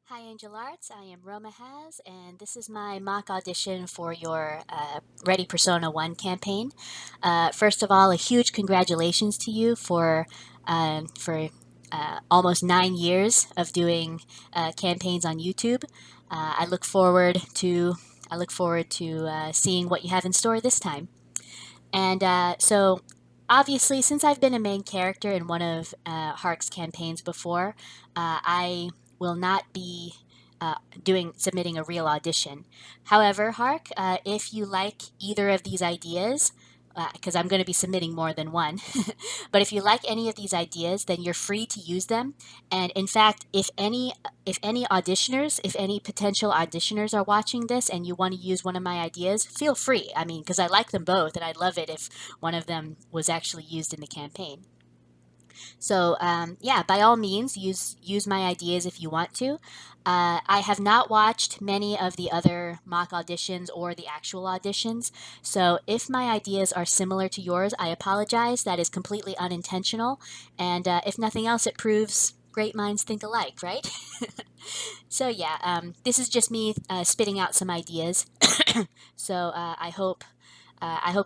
Hi, Angelarts. I am Roma Has, and this is my mock audition for your Ready Persona 1 campaign. First of all, a huge congratulations to you for almost 9 years of doing campaigns on YouTube. I look forward to seeing what you have in store this time. And obviously, since I've been a main character in one of Hark's campaigns before, I will not be submitting a real audition. However, Hark, if you like either of these ideas, because I'm going to be submitting more than one, but if you like any of these ideas, then you're free to use them. And in fact, if any potential auditioners are watching this and you want to use one of my ideas, feel free. I mean, because I like them both, and I'd love it if one of them was actually used in the campaign. So yeah, by all means, use my ideas if you want to. I have not watched many of the other mock auditions or the actual auditions, so if my ideas are similar to yours, I apologize. That is completely unintentional, and if nothing else, it proves great minds think alike, right? So yeah, this is just me spitting out some ideas. So I hope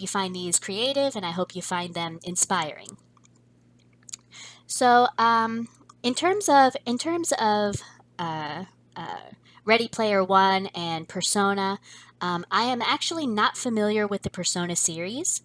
you find these creative, and I hope you find them inspiring. So, in terms of uh, uh, Ready Player One and Persona, I am actually not familiar with the Persona series.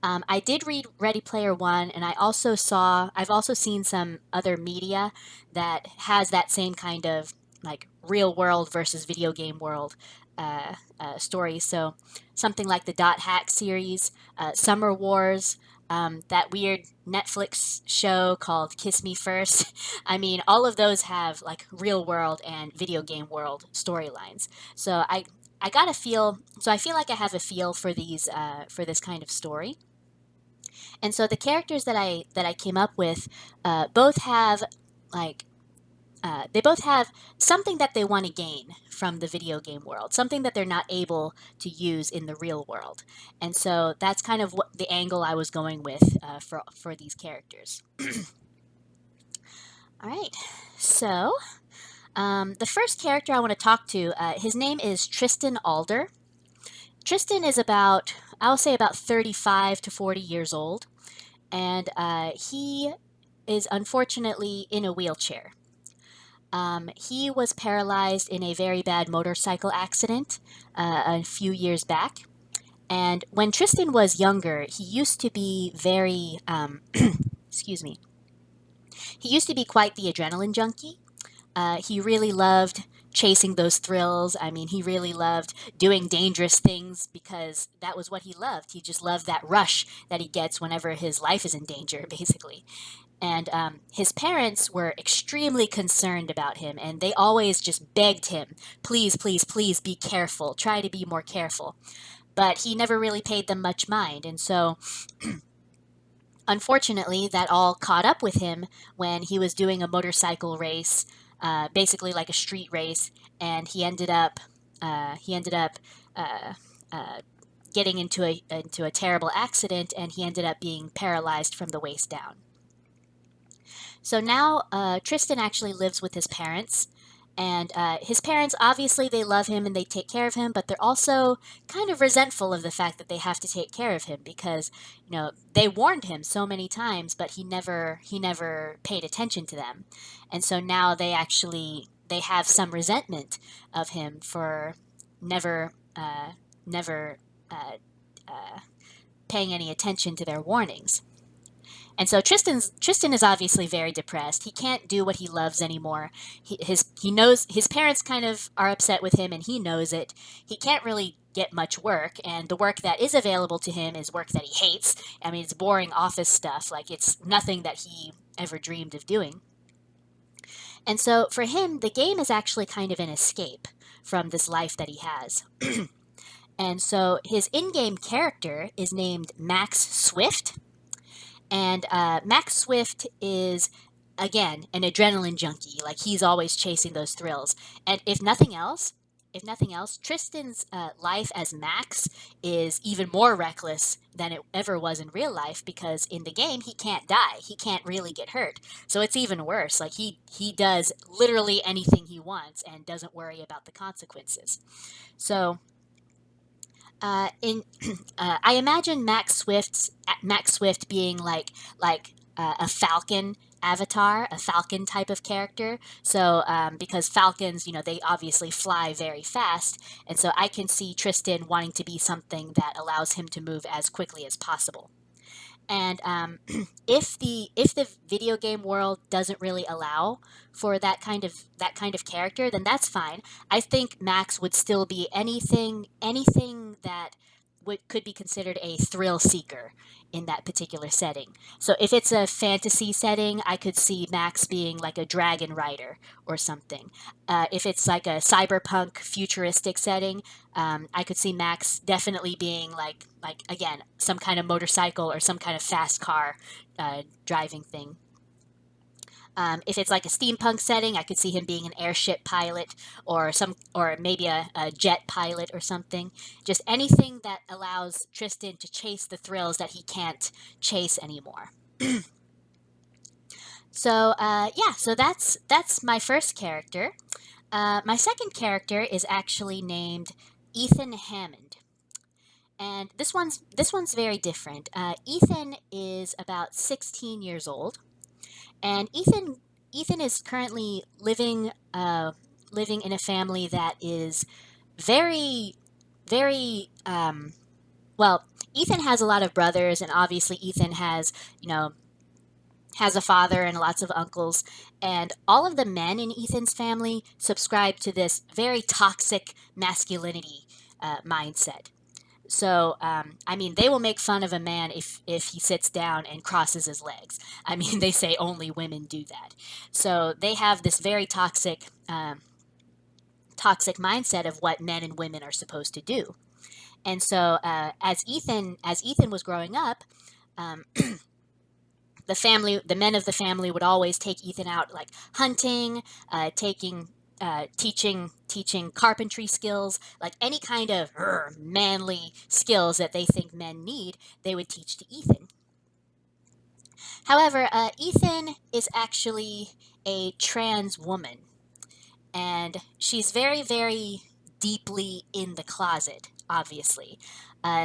I did read Ready Player One, and I've also seen some other media that has that same kind of like real world versus video game world story. So something like the Dot Hack series, Summer Wars, that weird Netflix show called Kiss Me First. I mean, all of those have like real world and video game world storylines. So I got a feel. So I feel like I have a feel for these for this kind of story. And so the characters that I came up with both have like they both have something that they want to gain from the video game world, something that they're not able to use in the real world, and so that's kind of what the angle I was going with for these characters. All right, so the first character I want to talk to, his name is Tristan Alder. Tristan is about, I'll say, about 35 to 40 years old, and he is unfortunately in a wheelchair. He was paralyzed in a very bad motorcycle accident a few years back. And when Tristan was younger, he used to be very, excuse me, he used to be quite the adrenaline junkie. He really loved chasing those thrills. I mean, he really loved doing dangerous things because that was what he loved. He just loved that rush that he gets whenever his life is in danger, basically. And his parents were extremely concerned about him, and they always just begged him, please, please, please be careful. Try to be more careful. But he never really paid them much mind. And so, unfortunately, that all caught up with him when he was doing a motorcycle race, basically like a street race, and he ended up uh, uh, getting into a terrible accident, and he ended up being paralyzed from the waist down. So now Tristan actually lives with his parents. And his parents, obviously, they love him and they take care of him, but they're also kind of resentful of the fact that they have to take care of him because, they warned him so many times, but he never paid attention to them. And so now they have some resentment of him for never, never uh, paying any attention to their warnings. And so Tristan is obviously very depressed. He can't do what he loves anymore. He knows his parents kind of are upset with him, and he knows it. He can't really get much work, and the work that is available to him is work that he hates. I mean, it's boring office stuff. Like it's nothing that he ever dreamed of doing. And so for him, the game is actually kind of an escape from this life that he has. And so his in-game character is named Max Swift, and Max Swift is, again, an adrenaline junkie. Like, he's always chasing those thrills. And if nothing else, if nothing else, Tristan's life as Max is even more reckless than it ever was in real life, because in the game he can't die, he can't really get hurt, so it's even worse. Like he does literally anything he wants and doesn't worry about the consequences. So in I imagine Max Swift being like a falcon avatar, a falcon type of character. So because falcons, they obviously fly very fast, and so I can see Tristan wanting to be something that allows him to move as quickly as possible. And if the video game world doesn't really allow for that kind of character, then that's fine. I think Max would still be anything that could be considered a thrill seeker in that particular setting. So if it's a fantasy setting, I could see Max being like a dragon rider or something. If it's like a cyberpunk futuristic setting, I could see Max definitely being like again some kind of motorcycle or some kind of fast car driving thing. If it's like a steampunk setting, I could see him being an airship pilot or maybe a jet pilot or something. Just anything that allows Tristan to chase the thrills that he can't chase anymore. So yeah, so that's my first character. My second character is actually named Ethan Hammond. And this one's very different. Ethan is about 16 years old, and Ethan is currently living in a family that is very very well. Ethan has a lot of brothers, and obviously Ethan has a father and lots of uncles, and all of the men in Ethan's family subscribe to this very toxic masculinity mindset. So, I mean, they will make fun of a man if he sits down and crosses his legs. I mean, they say only women do that. So they have this very toxic mindset of what men and women are supposed to do. And so, as Ethan was growing up, um, the men of the family would always take Ethan out like hunting, teaching carpentry skills, like any kind of manly skills that they think men need, they would teach to Ethan. However, Ethan is actually a trans woman, and she's very, very deeply in the closet. Obviously,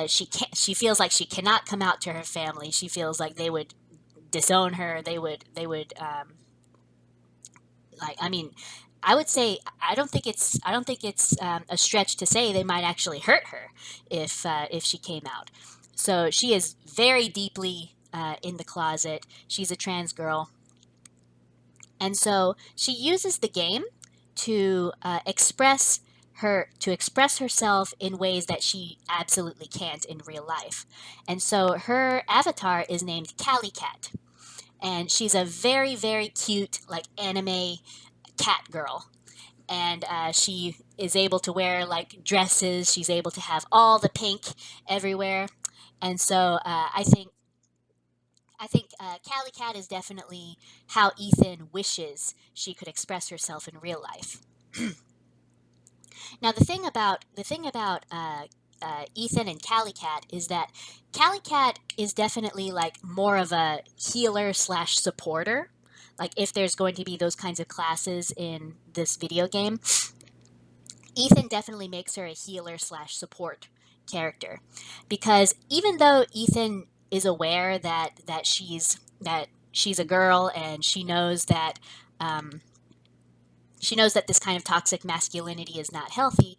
she feels like she cannot come out to her family. She feels like they would disown her. They would like, I mean, I would say I don't think it's a stretch to say they might actually hurt her if she came out. So she is very deeply in the closet. She's a trans girl, and so she uses the game to express herself in ways that she absolutely can't in real life. And so her avatar is named Callie Cat, and she's a very very cute like anime cat girl. And she is able to wear like dresses. She's able to have all the pink everywhere, and so I think Callie Cat is definitely how Ethan wishes she could express herself in real life. Now the thing about Ethan and Callie Cat is that Callie Cat is definitely like more of a healer slash supporter. Like if there's going to be those kinds of classes in this video game, Ethan definitely makes her a healer slash support character, because even though Ethan is aware that she's a girl, and um, she knows that this kind of toxic masculinity is not healthy.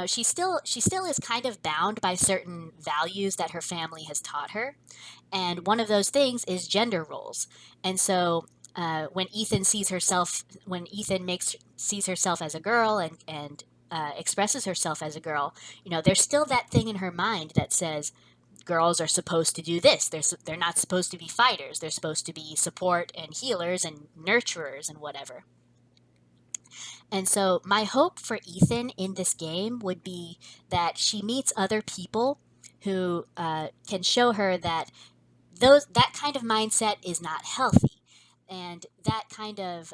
She still is kind of bound by certain values that her family has taught her, and one of those things is gender roles. And so when Ethan makes sees herself as a girl and expresses herself as a girl, there's still that thing in her mind that says girls are supposed to do this. They're not supposed to be fighters. They're supposed to be support and healers and nurturers and whatever. And so my hope for Ethan in this game would be that she meets other people who can show her that that kind of mindset is not healthy, and that kind of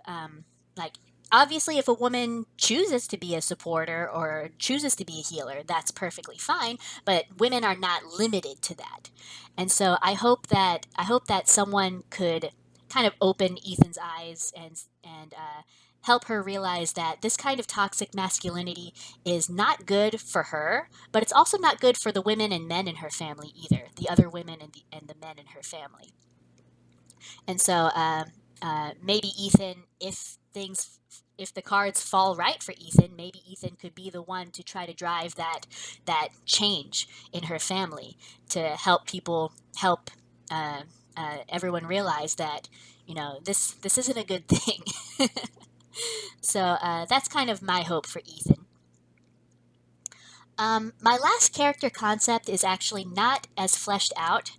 like obviously, if a woman chooses to be a supporter or chooses to be a healer, that's perfectly fine. But women are not limited to that, and so I hope that someone could kind of open Ethan's eyes and help her realize that this kind of toxic masculinity is not good for her, but it's also not good for the women and men in her family either. The other women and the men in her family. And so maybe Ethan, if the cards fall right for Ethan, maybe Ethan could be the one to try to drive that change in her family to help people help everyone realize that this isn't a good thing. So that's kind of my hope for Ethan. My last character concept is actually not as fleshed out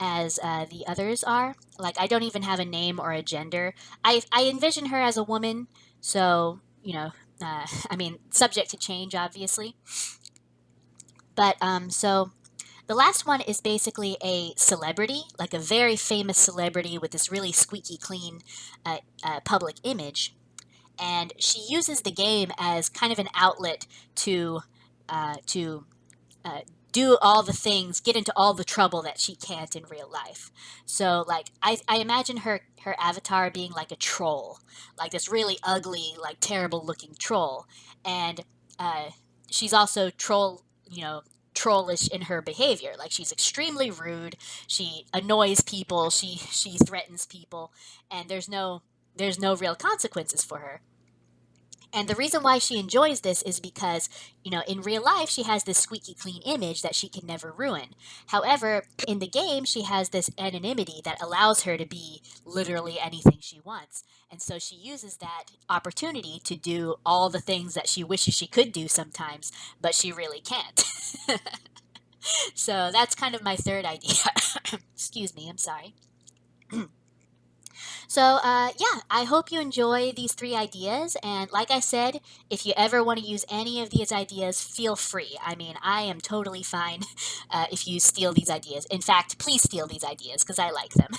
as the others are. Like, I don't even have a name or a gender. I envision her as a woman, so, I mean, subject to change, obviously. But, so the last one is basically a celebrity, like a very famous celebrity with this really squeaky clean public image. And she uses the game as kind of an outlet to uh, do all the things, get into all the trouble that she can't in real life. So, like, I imagine her avatar being like a troll, like this really ugly, like terrible looking troll, and uh, she's also trollish in her behavior. Like, she's extremely rude. She annoys people. She threatens people, and there's no real consequences for her. And the reason why she enjoys this is because, in real life, she has this squeaky clean image that she can never ruin. However, in the game, she has this anonymity that allows her to be literally anything she wants. And so she uses that opportunity to do all the things that she wishes she could do sometimes, but she really can't. So that's kind of my third idea. Excuse me, I'm sorry. So, yeah, I hope you enjoy these three ideas. And like I said, if you ever want to use any of these ideas, feel free. I mean, I am totally fine if you steal these ideas. In fact, please steal these ideas because I like them.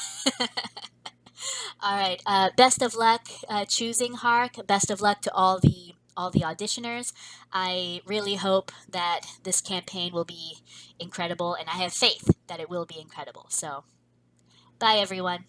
All right. Best of luck choosing Hark. Best of luck to all the auditioners. I really hope that this campaign will be incredible, and I have faith that it will be incredible. So, bye everyone.